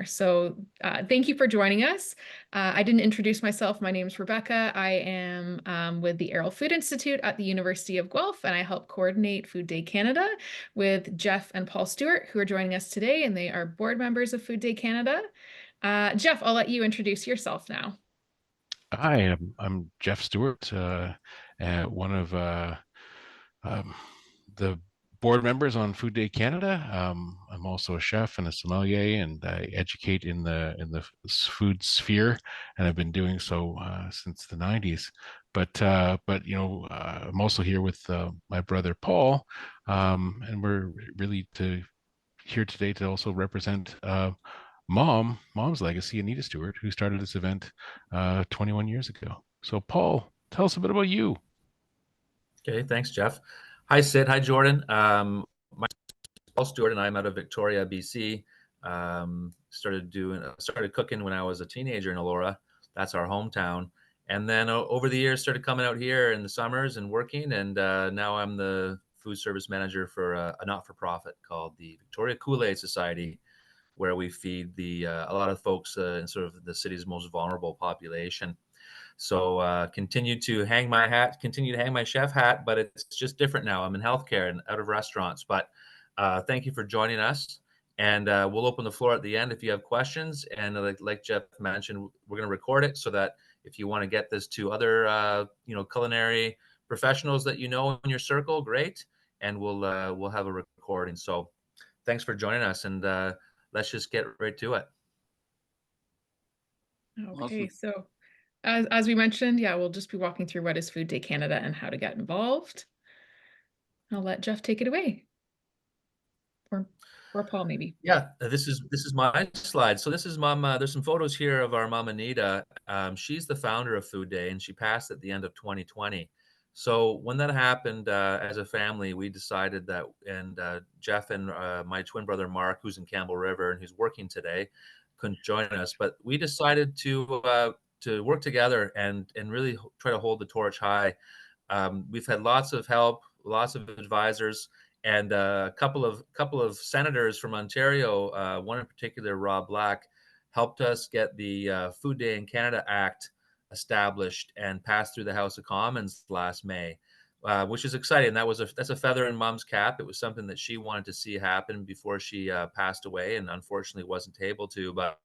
listener. So thank you for joining us. I didn't introduce myself. My name is Rebecca. I am with the Arrow Food Institute at the University of Guelph, and I help coordinate Food Day Canada with Jeff and Paul Stewart, who are joining us today, and they are board members of Food Day Canada. Jeff, I'll let you introduce yourself now. Hi, I'm Jeff Stewart, one of um, the board members on Food Day Canada. I'm also a chef and a sommelier, and I educate in the food sphere, and I've been doing so since the '90s. But I'm also here with my brother Paul, and we're really to here today to also represent mom's legacy, Anita Stewart, who started this event 21 years ago. So, Paul, tell us a bit about you. Okay, thanks, Jeff. Hi, Sid. Hi, Jordan. My name is Paul Stewart, and I'm out of Victoria, BC. Started cooking when I was a teenager in Elora. That's our hometown. And then over the years, started coming out here in the summers and working. And now I'm the food service manager for a not-for-profit called the Victoria Kool-Aid Society, where we feed a lot of folks in sort of the city's most vulnerable population. So continue to hang my chef hat, but it's just different now. I'm in healthcare and out of restaurants. But thank you for joining us, and we'll open the floor at the end if you have questions. And like Jeff mentioned, we're going to record it so that if you want to get this to other culinary professionals that you know in your circle, great, and we'll have a recording. So thanks for joining us, and let's just get right to it. Okay, so as we mentioned, yeah, we'll just be walking through what is Food Day Canada and how to get involved. I'll let Jeff take it away. Or Paul, maybe. Yeah, this is my slide. So this is Mom. There's some photos here of our mom Anita. She's the founder of Food Day, and she passed at the end of 2020. So when that happened, as a family, we decided that, and Jeff and my twin brother Mark, who's in Campbell River and who's working today, couldn't join us. But we decided to work together and really try to hold the torch high. We've had lots of help, lots of advisors, and a couple of senators from Ontario, one in particular, Rob Black, helped us get the Food Day in Canada Act established and passed through the House of Commons last May, which is exciting. That's a feather in Mom's cap. It was something that she wanted to see happen before she passed away, and unfortunately wasn't able to. But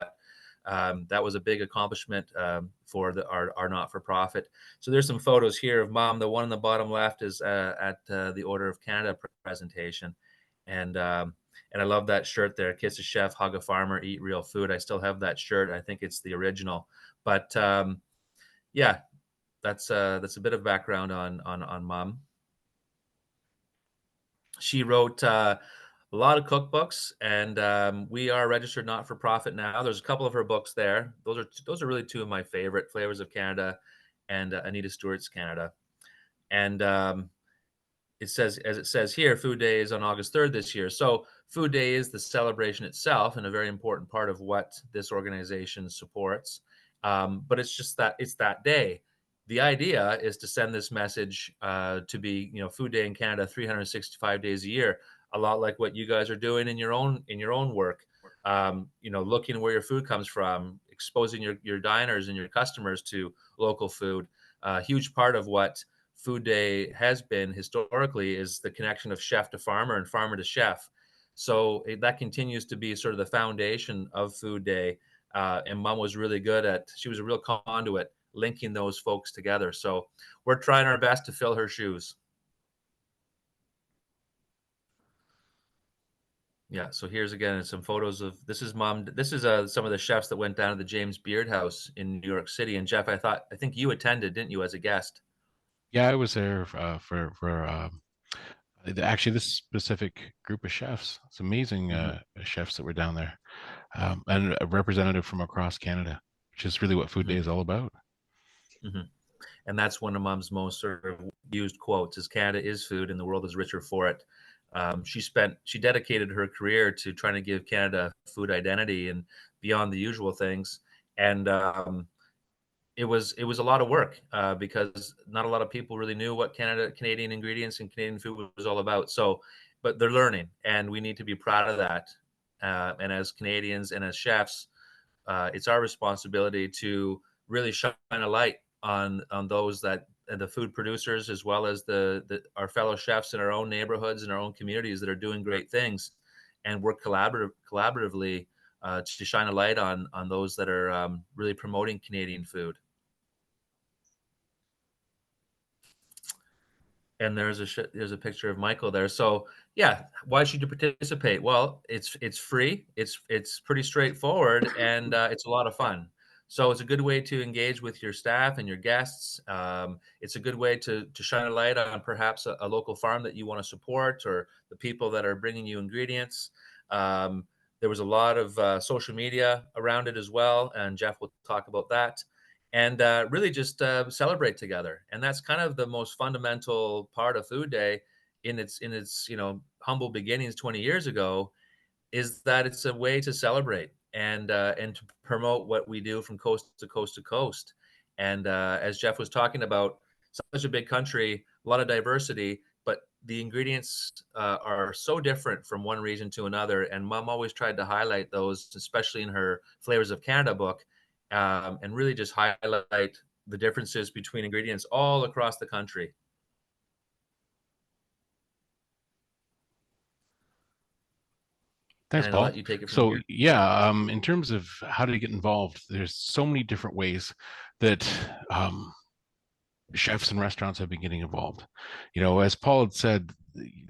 that was a big accomplishment for our not-for-profit. So there's some photos here of Mom. The one on the bottom left is at the Order of Canada presentation, and I love that shirt there. Kiss a chef, hug a farmer, eat real food. I still have that shirt. I think it's the original. But yeah, that's a bit of background on Mom. She wrote a lot of cookbooks, and we are registered not-for-profit now. There's a couple of her books there. Those are really two of my favorite: Flavors of Canada and Anita Stewart's Canada. And it says here, Food Day is on August 3rd this year. So Food Day is the celebration itself and a very important part of what this organization supports. But it's that day. The idea is to send this message to be, Food Day in Canada 365 days a year, a lot like what you guys are doing in your own work. Looking where your food comes from, exposing your diners and your customers to local food. A huge part of what Food Day has been historically is the connection of chef to farmer and farmer to chef. So that continues to be sort of the foundation of Food Day. And Mom was really good she was a real conduit linking those folks together. So we're trying our best to fill her shoes. Yeah, so here's again some photos of this is Mom. This is some of the chefs that went down to the James Beard House in New York City. And Jeff, I think you attended, didn't you, as a guest? Yeah, I was there for actually this specific group of chefs. It's amazing Mm-hmm. chefs that were down there, and a representative from across Canada, which is really what Food Day Mm-hmm. is all about. Mm-hmm. And that's one of Mom's most sort of used quotes: "Is Canada is food, and the world is richer for it." She dedicated her career to trying to give Canada food identity and beyond the usual things. And it was a lot of work because not a lot of people really knew what Canadian ingredients and Canadian food was all about. So, but they're learning, and we need to be proud of that. And as Canadians and as chefs, it's our responsibility to really shine a light on those that the food producers, as well as our fellow chefs in our own neighborhoods and our own communities that are doing great things, and work collaboratively to shine a light on those that are really promoting Canadian food. And there's a picture of Michael there. So yeah, why should you participate? Well, it's free. It's pretty straightforward, and it's a lot of fun. So it's a good way to engage with your staff and your guests. It's a good way to shine a light on perhaps a local farm that you want to support, or the people that are bringing you ingredients. Um, there was a lot of social media around it as well, and Jeff will talk about that, and really just celebrate together. And that's kind of the most fundamental part of Food Day in its humble beginnings 20 years ago, is that it's a way to celebrate and to promote what we do from coast to coast to coast. And as Jeff was talking about, such a big country, a lot of diversity, but the ingredients are so different from one region to another. And Mom always tried to highlight those, especially in her Flavors of Canada book, and really just highlight the differences between ingredients all across the country. Thanks, And I'll let Paul. you take it from So here. yeah, in terms of how to get involved, there's so many different ways that chefs and restaurants have been getting involved. As Paul had said,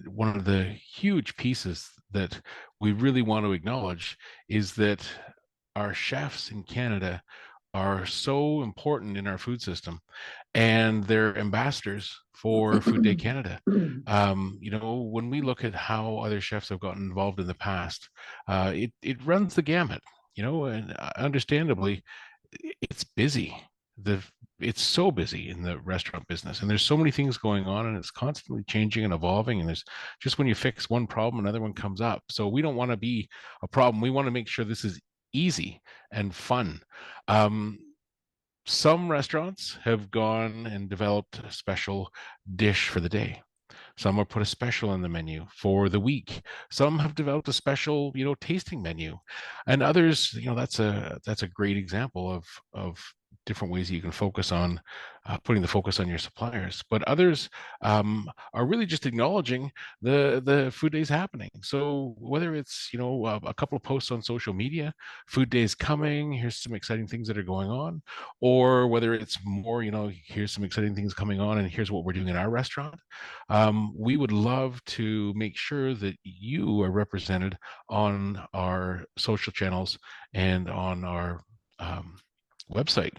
one of the huge pieces that we really want to acknowledge is that our chefs in Canada are so important in our food system, and they're ambassadors for Food Day Canada. When we look at how other chefs have gotten involved in the past, it runs the gamut. And understandably, it's busy. The it's so busy in the restaurant business, and there's so many things going on, and it's constantly changing and evolving. And there's just, when you fix one problem, another one comes up. So we don't want to be a problem. We want to make sure this is easy and fun. Um, some restaurants have gone and developed a special dish for the day. Some have put a special on the menu for the week. Some have developed a special, tasting menu, and others, that's a great example of different ways that you can focus on putting the focus on your suppliers. But others are really just acknowledging the food days happening. So whether it's a couple of posts on social media, food days coming, here's some exciting things that are going on, or whether it's more, here's some exciting things coming on, and here's what we're doing in our restaurant. We would love to make sure that you are represented on our social channels and on our website,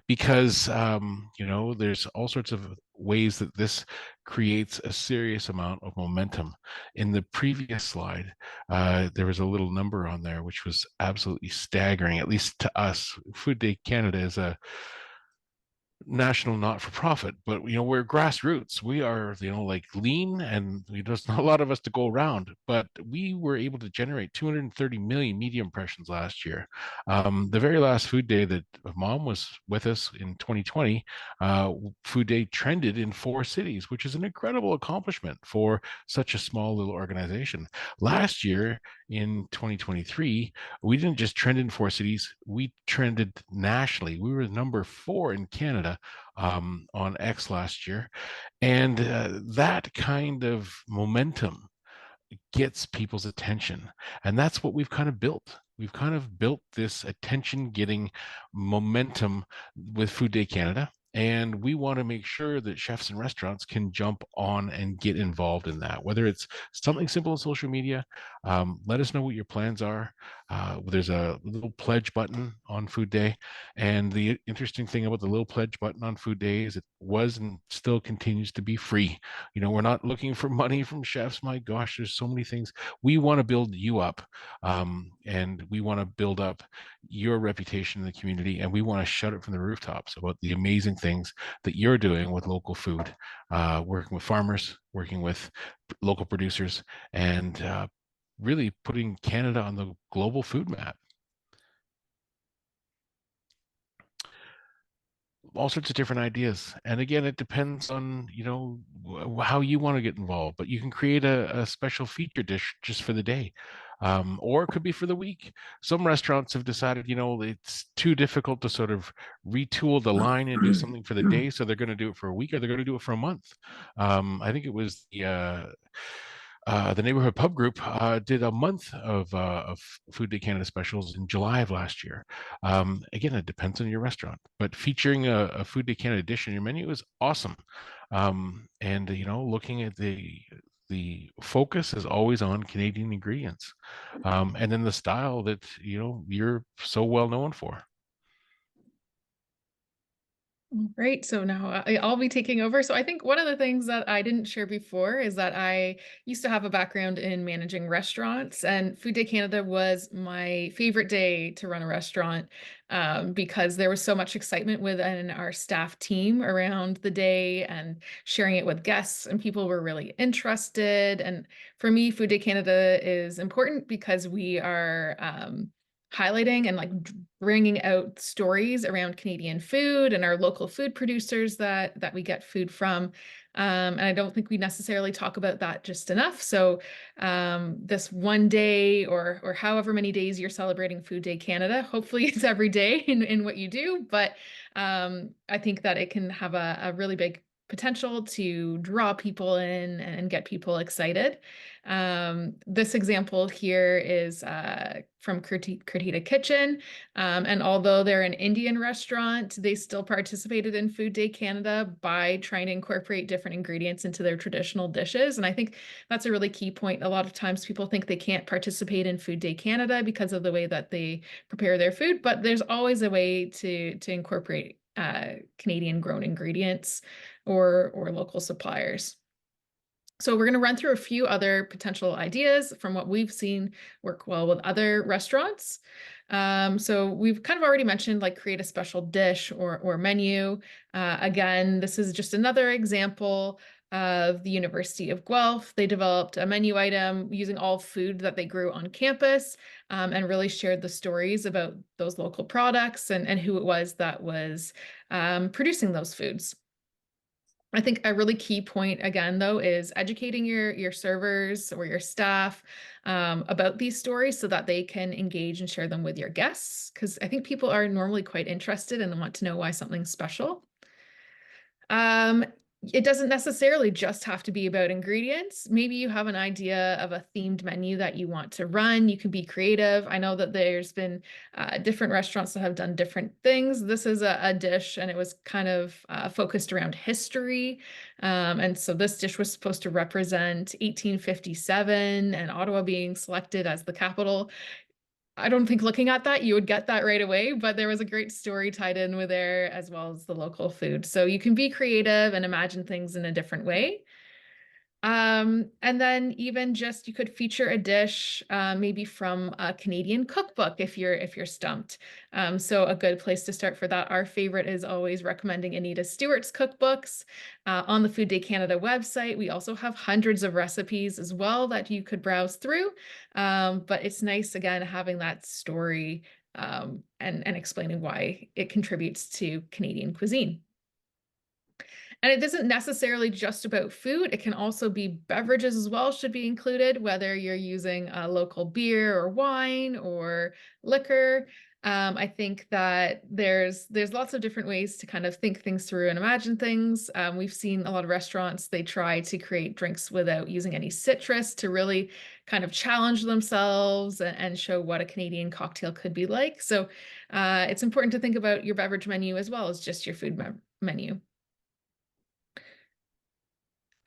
because there's all sorts of ways that this creates a serious amount of momentum. In the previous slide, there was a little number on there which was absolutely staggering, at least to us. Food Day Canada is a national not-for-profit, but we're grassroots. We are like lean, and there's not a lot of us to go around, but we were able to generate 230 million media impressions last year. The very last Food Day that Mom was with us in 2020, Food Day trended in 4 cities, which is an incredible accomplishment for such a small little organization. Last year in 2023, we didn't just trend in 4 cities, we trended nationally. We were number 4 in Canada on X last year. And that kind of momentum gets people's attention. And that's what we've kind of built. We've kind of built this attention getting momentum with Food Day Canada. And we want to make sure that chefs and restaurants can jump on and get involved in that, whether it's something simple on social media. Let us know what your plans are. There's a little pledge button on Food Day. And the interesting thing about the little pledge button on Food Day is it was and still continues to be free. We're not looking for money from chefs. My gosh, there's so many things. We want to build you up, and we want to build up your reputation in the community, and we want to shout it from the rooftops about the amazing things that you're doing with local food, working with farmers, working with local producers, and really putting Canada on the global food map. All sorts of different ideas, and again, it depends on how you want to get involved. But you can create a special feature dish just for the day. or it could be for the week. Some restaurants have decided, it's too difficult to sort of retool the line and do something for the day, so they're going to do it for a week, or they're going to do it for a month. I think it was the neighborhood pub group did a month of Food Day Canada specials in July of last year. Again, it depends on your restaurant, but featuring a Food Day Canada dish in your menu is awesome. And looking at the focus is always on Canadian ingredients, and then the style that you're so well known for. Great. So now I'll be taking over. So I think one of the things that I didn't share before is that I used to have a background in managing restaurants, and Food Day Canada was my favorite day to run a restaurant, because there was so much excitement within our staff team around the day and sharing it with guests, and people were really interested. And for me, Food Day Canada is important because we are highlighting and like bringing out stories around Canadian food and our local food producers that we get food from. And I don't think we necessarily talk about that just enough. So this one day or however many days you're celebrating Food Day Canada, hopefully it's every day in what you do. But I think that it can have a really big potential to draw people in and get people excited. This example here is from Kurtita Kitchen. And although they're an Indian restaurant, they still participated in Food Day Canada by trying to incorporate different ingredients into their traditional dishes. And I think that's a really key point. A lot of times people think they can't participate in Food Day Canada because of the way that they prepare their food, but there's always a way to incorporate Canadian grown ingredients or local suppliers. So we're going to run through a few other potential ideas from what we've seen work well with other restaurants. So we've kind of already mentioned like create a special dish or menu. Again, this is just another example of the University of Guelph. They developed a menu item using all food that they grew on campus, and really shared the stories about those local products and who it was that was producing those foods. I think a really key point again, though, is educating your servers or your staff about these stories so that they can engage and share them with your guests. Because I think people are normally quite interested and want to know why something's special. Um, it doesn't necessarily just have to be about ingredients. Maybe you have an idea of a themed menu that you want to run. You can be creative. I know that there's been different restaurants that have done different things. This is a dish, and it was kind of focused around history. And so this dish was supposed to represent 1857 and Ottawa being selected as the capital. I don't think looking at that you would get that right away, but there was a great story tied in with there as well as the local food. So you can be creative and imagine things in a different way. And then even just you could feature a dish, maybe from a Canadian cookbook if you're stumped. So a good place to start for that. Our favorite is always recommending Anita Stewart's cookbooks on the Food Day Canada website. We also have hundreds of recipes as well that you could browse through. But it's nice again having that story and explaining why it contributes to Canadian cuisine. And it isn't necessarily just about food. It can also be beverages as well, should be included, whether you're using a local beer or wine or liquor. I think that there's lots of different ways to kind of think things through and imagine things. We've seen a lot of restaurants, they try to create drinks without using any citrus to really kind of challenge themselves and show what a Canadian cocktail could be like. So it's important to think about your beverage menu as well as just your food menu.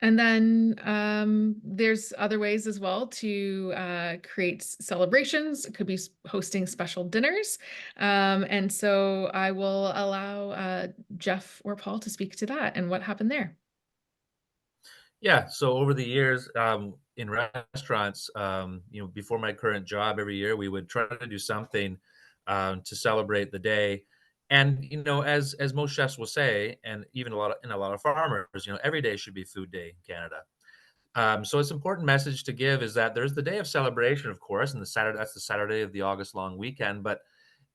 And then there's other ways as well to create celebrations. It could be hosting special dinners. And so I will allow Jeff or Paul to speak to that and what happened there. Yeah, so over the years, in restaurants, before my current job, every year we would try to do something to celebrate the day. And as most chefs will say, and even a lot of farmers, every day should be Food Day in Canada. So it's an important message to give is that there's the day of celebration, of course, and that's the Saturday of the August long weekend. But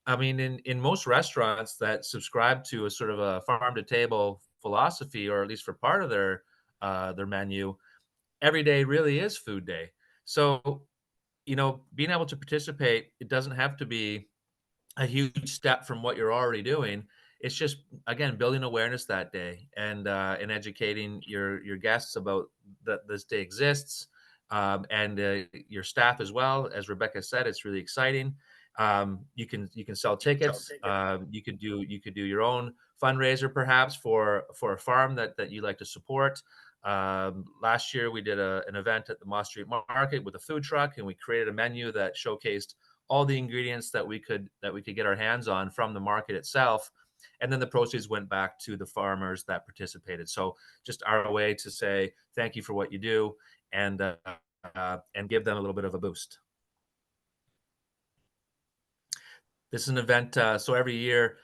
I mean, in most restaurants that subscribe to a sort of a farm to table philosophy, or at least for part of their menu, every day really is Food Day. So being able to participate, it doesn't have to be a huge step from what you're already doing. It's just, again, building awareness that day, and educating your guests about that this day exists, and your staff as well. As Rebecca said, it's really exciting. You can sell tickets. You could do your own fundraiser, perhaps for a farm that you like to support. Last year we did an event at the Moss Street Market with a food truck, and we created a menu that showcased all the ingredients that we could get our hands on from the market itself, and then the proceeds went back to the farmers that participated. So just our way to say thank you for what you do, and give them a little bit of a boost. This is an event. So every year,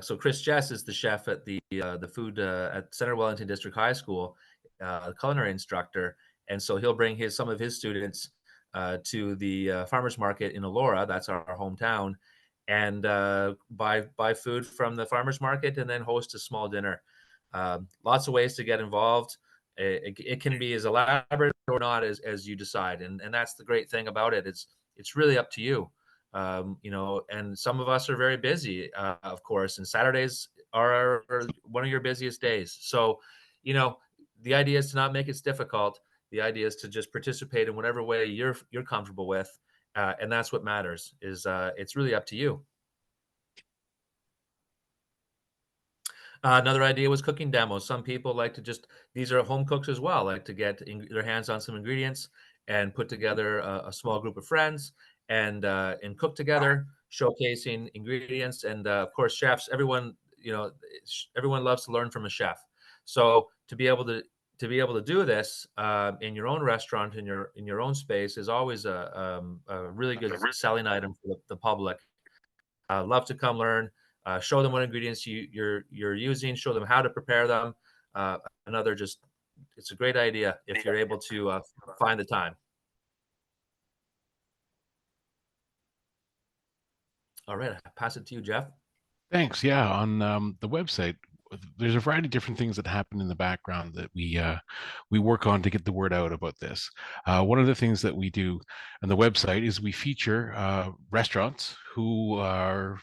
so Chris Jess is the chef at the food at Center Wellington District High School, culinary instructor, and so he'll bring some of his students to the farmers market in Elora. That's our hometown, and buy food from the farmers market, and then host a small dinner. Lots of ways to get involved. It can be as elaborate or not as you decide, and that's the great thing about it. It's really up to you. And some of us are very busy, of course, and Saturdays are one of your busiest days. So, the idea is to not make it difficult. The idea is to just participate in whatever way you're comfortable with, and that's what matters. It's really up to you. Another idea was cooking demos. Some people like to these are home cooks as well, like to get their hands on some ingredients and put together a small group of friends and cook together, showcasing ingredients. And of course, chefs, everyone loves to learn from a chef. So to be able to do this in your own restaurant, in your own space, is always a really good selling item for the public. Love to come learn. Show them what ingredients you're using. Show them how to prepare them. It's a great idea if you're able to find the time. All right, I'll pass it to you, Jeff. Thanks. Yeah, on the website, there's a variety of different things that happen in the background that we work on to get the word out about this. One of the things that we do on the website is we feature restaurants who are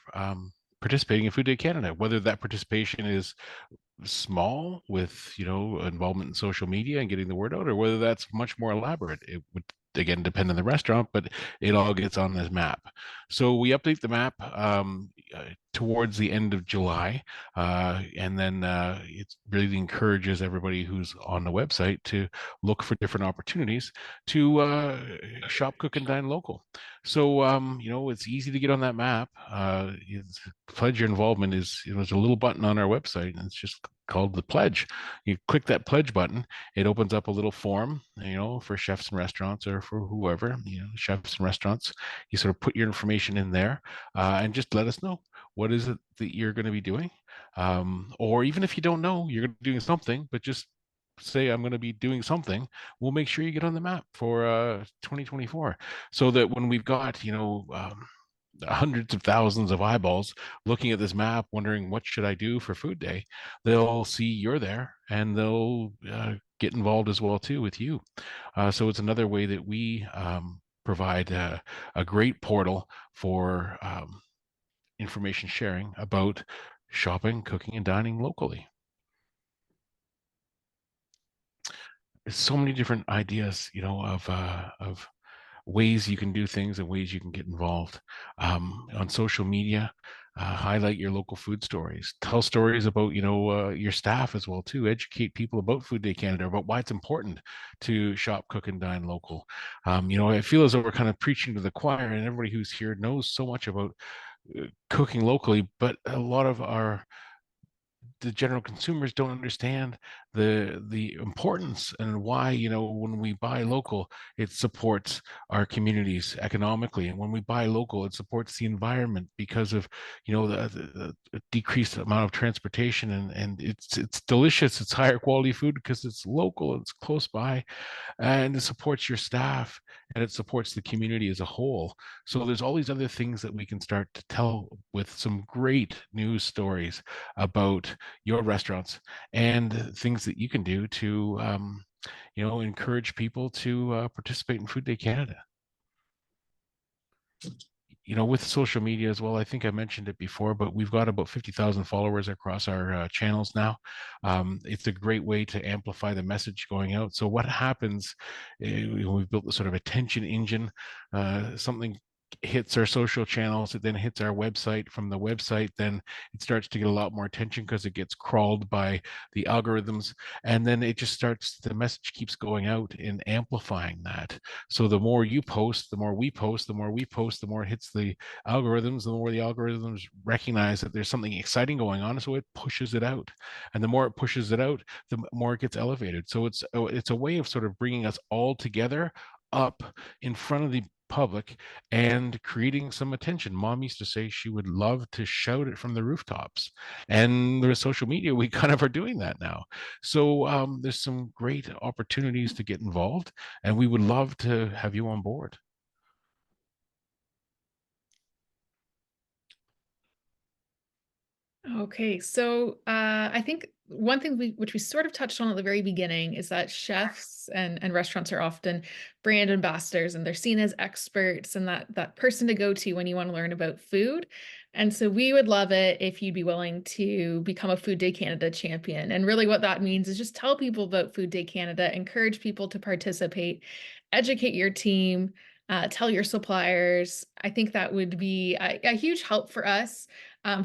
participating in Food Day Canada, whether that participation is small with involvement in social media and getting the word out, or whether that's much more elaborate. It would again depend on the restaurant, but it all gets on this map. So we update the map towards the end of July, and then it really encourages everybody who's on the website to look for different opportunities to shop, cook, and dine local. So it's easy to get on that map. Pledge your involvement there's a little button on our website, and it's just called the pledge. You click that pledge button, it opens up a little form, for chefs and restaurants, or for whoever, chefs and restaurants. You sort of put your information in there, and just let us know what is it that you're going to be doing. Or even if you don't know you're doing something, but just say I'm going to be doing something, we'll make sure you get on the map for 2024, so that when we've got hundreds of thousands of eyeballs looking at this map wondering what should I do for Food Day, they'll see you're there, and they'll get involved as well too with you. So it's another way that we provide a great portal for information sharing about shopping, cooking, and dining locally. There's so many different ideas, of ways you can do things and ways you can get involved. On social media, highlight your local food stories. Tell stories about, your staff as well too. Educate people about Food Day Canada, about why it's important to shop, cook, and dine local. I feel as though we're kind of preaching to the choir, and everybody who's here knows so much about cooking locally, but a lot of the general consumers don't understand the importance and why, when we buy local, it supports our communities economically, and when we buy local, it supports the environment because of the decreased amount of transportation, and it's delicious, it's higher quality food because it's local, it's close by, and it supports your staff, and it supports the community as a whole. So there's all these other things that we can start to tell with some great news stories about your restaurants, and things that you can do to encourage people to participate in Food Day Canada. with social media as well, I think I mentioned it before, but we've got about 50,000 followers across our channels now. It's a great way to amplify the message going out. So what happens, we've built a sort of attention engine, something hits our social channels, it then hits our website. From the website, then it starts to get a lot more attention because it gets crawled by the algorithms, and then it just starts, the message keeps going out and amplifying that. So the more you post, the more we post, the more we post, the more it hits the algorithms, the more the algorithms recognize that there's something exciting going on, so it pushes it out. And the more it pushes it out, the more it gets elevated. So it's a way of sort of bringing us all together up in front of the public and creating some attention. Mom used to say she would love to shout it from the rooftops, and there's social media, we kind of are doing that now. So there's some great opportunities to get involved, and we would love to have you on board. Okay, so I think one thing which we sort of touched on at the very beginning is that chefs and restaurants are often brand ambassadors, and they're seen as experts and that person to go to when you want to learn about food. And so we would love it if you'd be willing to become a Food Day Canada champion. And really what that means is just tell people about Food Day Canada, encourage people to participate, educate your team, tell your suppliers. I think that would be a huge help for us.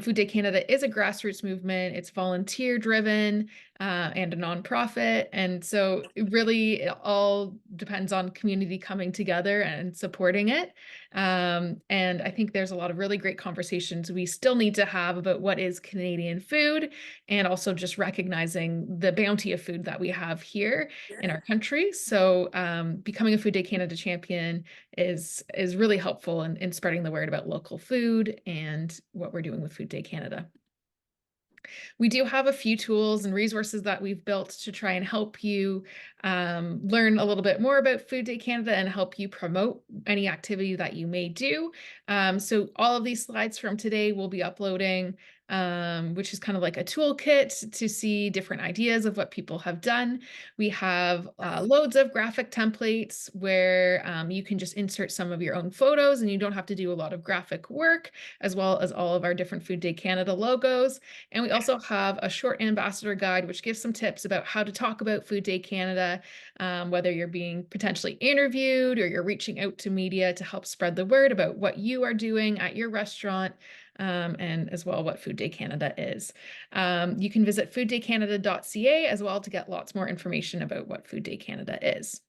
Food Day Canada is a grassroots movement. It's volunteer driven and a nonprofit. And so it all depends on community coming together and supporting it. And I think there's a lot of really great conversations we still need to have about what is Canadian food, and also just recognizing the bounty of food that we have here in our country. So becoming a Food Day Canada champion is really helpful in spreading the word about local food and what we're doing with Food Day Canada. We do have a few tools and resources that we've built to try and help you learn a little bit more about Food Day Canada and help you promote any activity that you may do. So all of these slides from today we'll be uploading, which is kind of like a toolkit to see different ideas of what people have done. We have loads of graphic templates where you can just insert some of your own photos and you don't have to do a lot of graphic work, as well as all of our different Food Day Canada logos. And we also have a short ambassador guide, which gives some tips about how to talk about Food Day Canada, whether you're being potentially interviewed or you're reaching out to media to help spread the word about what you are doing at your restaurant, and as well what Food Day Canada is. You can visit FoodDayCanada.ca as well to get lots more information about what Food Day Canada is.